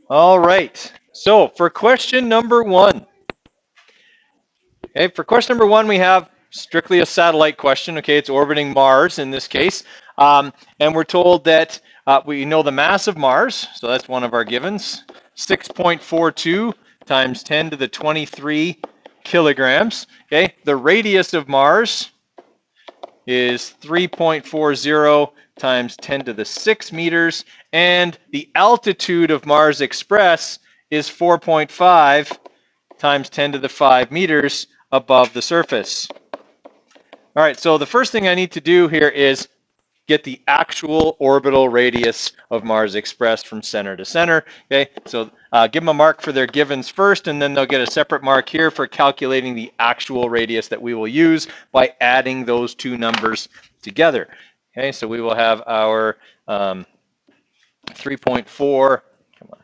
All right. So for question number one, okay, for question number one, we have strictly a satellite question. Okay, it's orbiting Mars in this case, and we're told that we know the mass of Mars, so that's one of our givens, 6.42 times 10 to the 23 kilograms. Okay, the radius of Mars is 3.40 times 10 to the 6 meters, and the altitude of Mars Express is 4.5 times 10 to the 5 meters above the surface. All right, so the first thing I need to do here is get the actual orbital radius of Mars Express from center to center. Okay, so give them a mark for their givens first, and then they'll get a separate mark here for calculating the actual radius that we will use by adding those two numbers together. Okay, so we will have our 3.4, come on,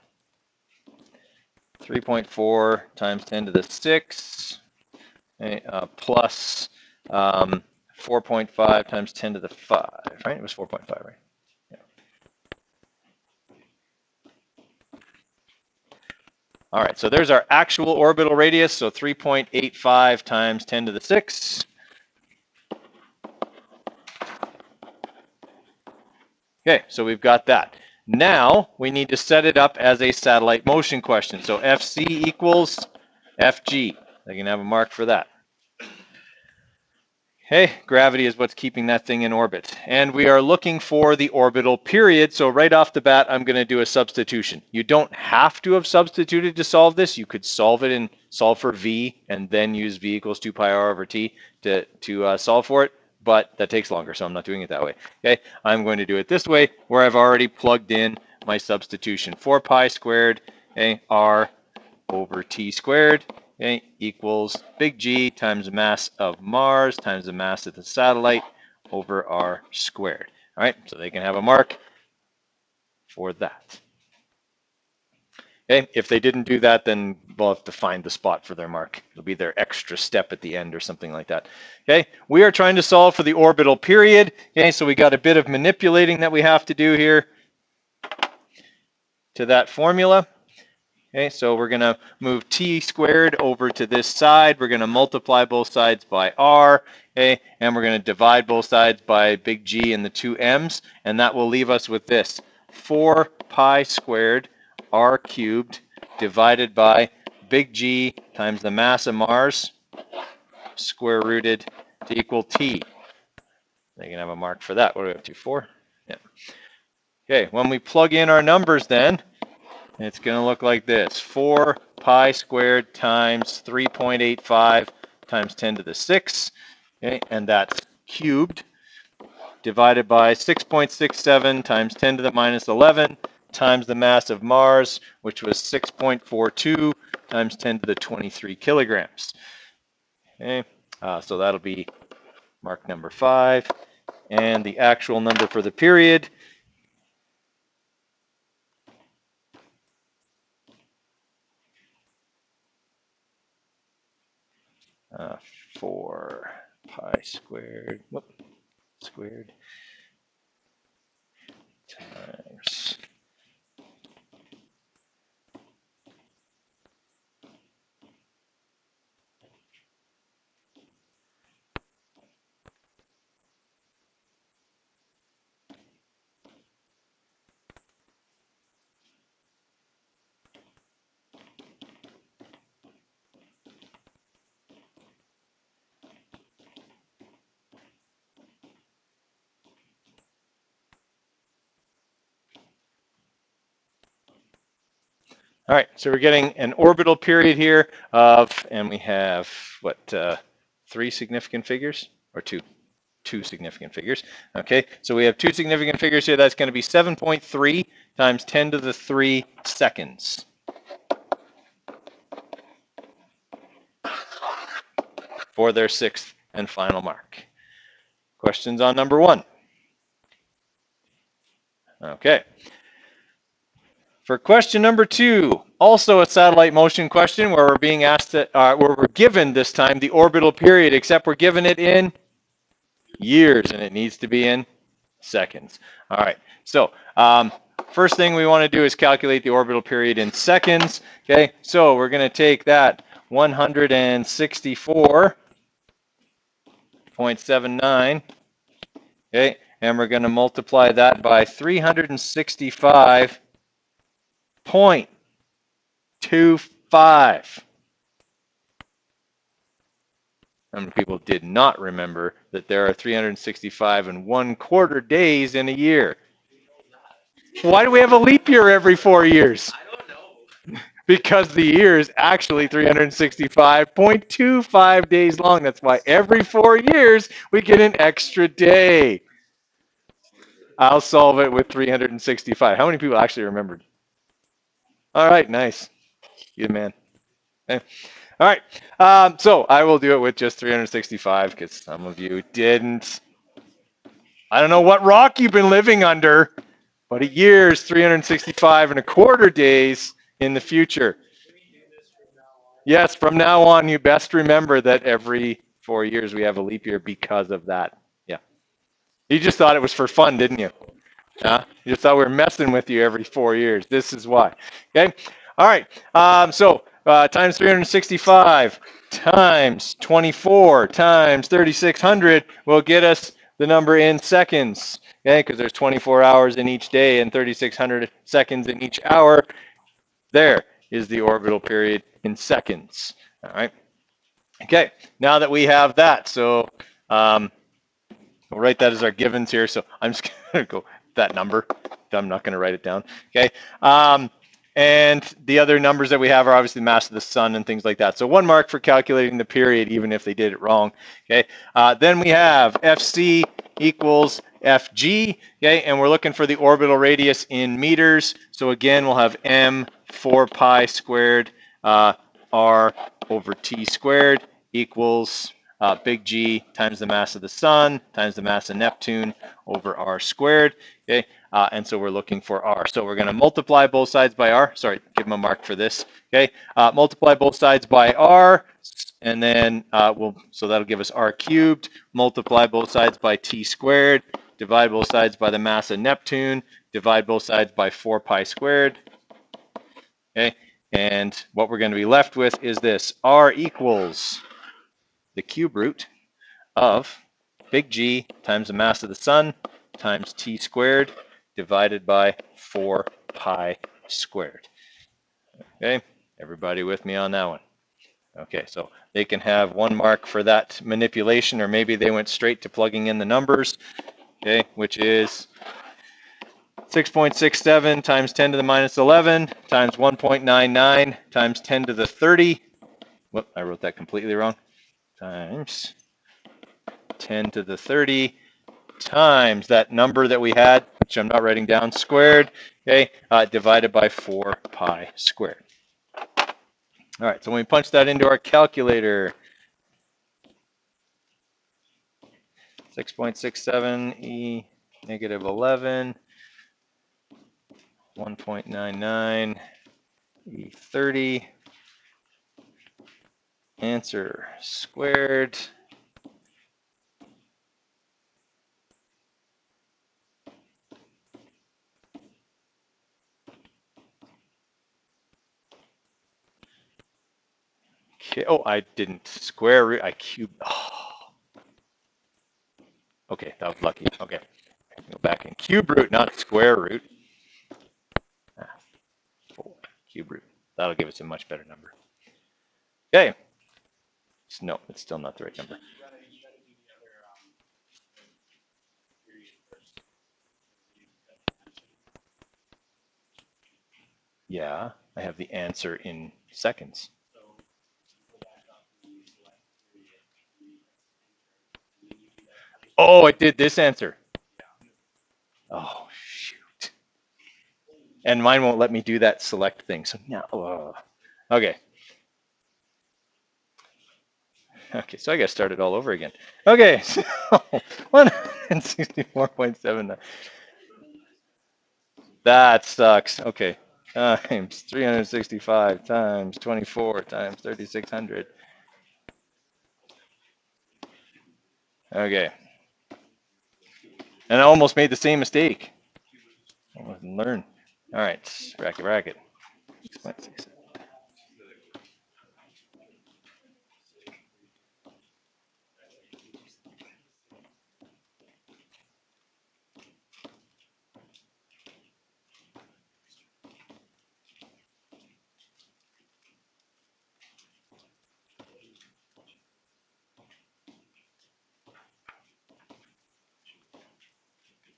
3.4 times 10 to the 6, okay, plus 4.5 times 10 to the 5, right? It was 4.5, right? Yeah. All right, so there's our actual orbital radius, so 3.85 times 10 to the 6. Okay, so we've got that. Now we need to set it up as a satellite motion question. So FC equals FG. I can have a mark for that. Okay, gravity is what's keeping that thing in orbit. And we are looking for the orbital period. So right off the bat, I'm going to do a substitution. You don't have to have substituted to solve this. You could solve it and solve for V and then use V equals 2 pi r over t to solve for it. But that takes longer, so I'm not doing it that way. Okay, I'm going to do it this way, where I've already plugged in my substitution. 4 pi squared, okay, r over t squared, okay, equals big G times the mass of Mars times the mass of the satellite over r squared. All right, so they can have a mark for that. Okay, if they didn't do that, then we'll have to find the spot for their mark. It'll be their extra step at the end or something like that. Okay, we are trying to solve for the orbital period. Okay, so we got a bit of manipulating that we have to do here to that formula. Okay, so we're going to move t squared over to this side. We're going to multiply both sides by r, okay, and we're going to divide both sides by big G and the two m's, and that will leave us with this, 4 pi squared r cubed divided by big G times the mass of Mars square rooted to equal t. They can have a mark for that. What do we have to? 4? Yeah. Okay, when we plug in our numbers then, it's going to look like this. 4 pi squared times 3.85 times 10 to the 6, okay, and that's cubed, divided by 6.67 times 10 to the minus 11 times the mass of Mars, which was 6.42 times 10 to the 23 kilograms. Okay, so that'll be mark number 5. And the actual number for the period, uh, 4 pi squared, squared times all right, so we're getting an orbital period here of, and we have, what, 3 significant figures? Or 2? 2 significant figures. Okay, so we have 2 significant figures here. That's going to be 7.3 times 10 to the 3 seconds. For their 6th and final mark. Questions on number 1? Okay. For question number 2, also a satellite motion question where we're being asked that, where we're given this time the orbital period, except we're given it in years and it needs to be in seconds. All right, so first thing we want to do is calculate the orbital period in seconds. Okay, so we're going to take that 164.79, okay, and we're going to multiply that by 365.25. How many people did not remember that there are 365 and 1/4 days in a year? Why do we have a leap year every 4 years? I don't know. Because the year is actually 365.25 days long. That's why every 4 years we get an extra day. I'll solve it with 365. How many people actually remembered? All right, nice. You the man. Okay. All right, so I will do it with just 365 because some of you didn't. I don't know what rock you've been living under, but a year is 365.25 days in the future. Yes, from now on, you best remember that every 4 years we have a leap year because of that. Yeah. You just thought it was for fun, didn't you? You just thought we were messing with you every 4 years. This is why. Okay. All right. So times 365 times 24 times 3600 will get us the number in seconds. Okay, because there's 24 hours in each day and 3600 seconds in each hour. There is the orbital period in seconds. All right. Okay. Now that we have that, so we'll write that as our givens here. So I'm just going to go that number. I'm not going to write it down. Okay. And the other numbers that we have are obviously the mass of the sun and things like that. So 1 mark for calculating the period, even if they did it wrong. Okay. Then we have FC equals FG. Okay. And we're looking for the orbital radius in meters. So again, we'll have M 4 pi squared R over T squared equals big G times the mass of the sun times the mass of Neptune over R squared. Okay, and so we're looking for R. So we're going to multiply both sides by R. Sorry, give them a mark for this. Okay, multiply both sides by R, and then so that'll give us R cubed. Multiply both sides by T squared. Divide both sides by the mass of Neptune. Divide both sides by 4 pi squared. Okay, and what we're going to be left with is this: R equals the cube root of big G times the mass of the sun times T squared divided by 4 pi squared. Okay, everybody with me on that one? Okay, so they can have 1 mark for that manipulation, or maybe they went straight to plugging in the numbers, okay, which is 6.67 times 10 to the minus 11 times 1.99 times 10 to the 30. Whoop, I wrote that completely wrong. Times 10 to the 30 times that number that we had, which I'm not writing down, squared, okay, divided by 4 pi squared. All right, so when we punch that into our calculator, 6.67 e negative 11, 1.99 e 30, answer squared. Okay. Oh, I didn't square root. I cubed. Oh. Okay, that was lucky. Okay, go back and cube root, not square root. 4 cube root. That'll give us a much better number. Okay. No, it's still not the right number. Yeah, I have the answer in seconds. Oh, it did this answer. Oh, shoot. And mine won't let me do that select thing. So now, okay. Okay, so I got to start it all over again. Okay, so 164.79. That sucks. Okay, times 365 times 24 times 3600. Okay. And I almost made the same mistake. I wasn't learn. All right, racket.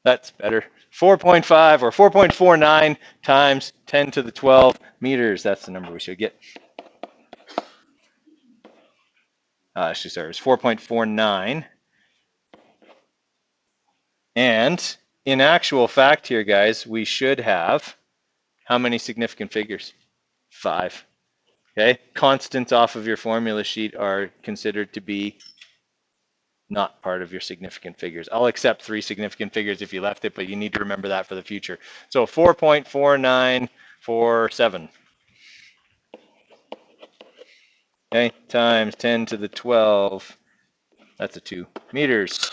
That's better. 4.5 or 4.49 times 10 to the 12 meters. That's the number we should get. Actually, sorry, it was 4.49. And in actual fact here, guys, we should have how many significant figures? 5. Okay, constants off of your formula sheet are considered to be not part of your significant figures. I'll accept 3 significant figures if you left it, but you need to remember that for the future. So 4.4947. Okay, times 10 to the 12. That's a 2 meters.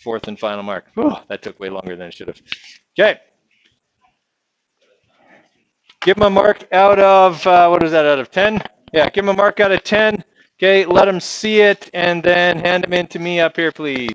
Fourth and final mark. Whew, that took way longer than it should have. Okay. Give him a mark out of, what is that, out of 10? Yeah, give him a mark out of 10. Okay, let him see it, and then hand him in to me up here, please.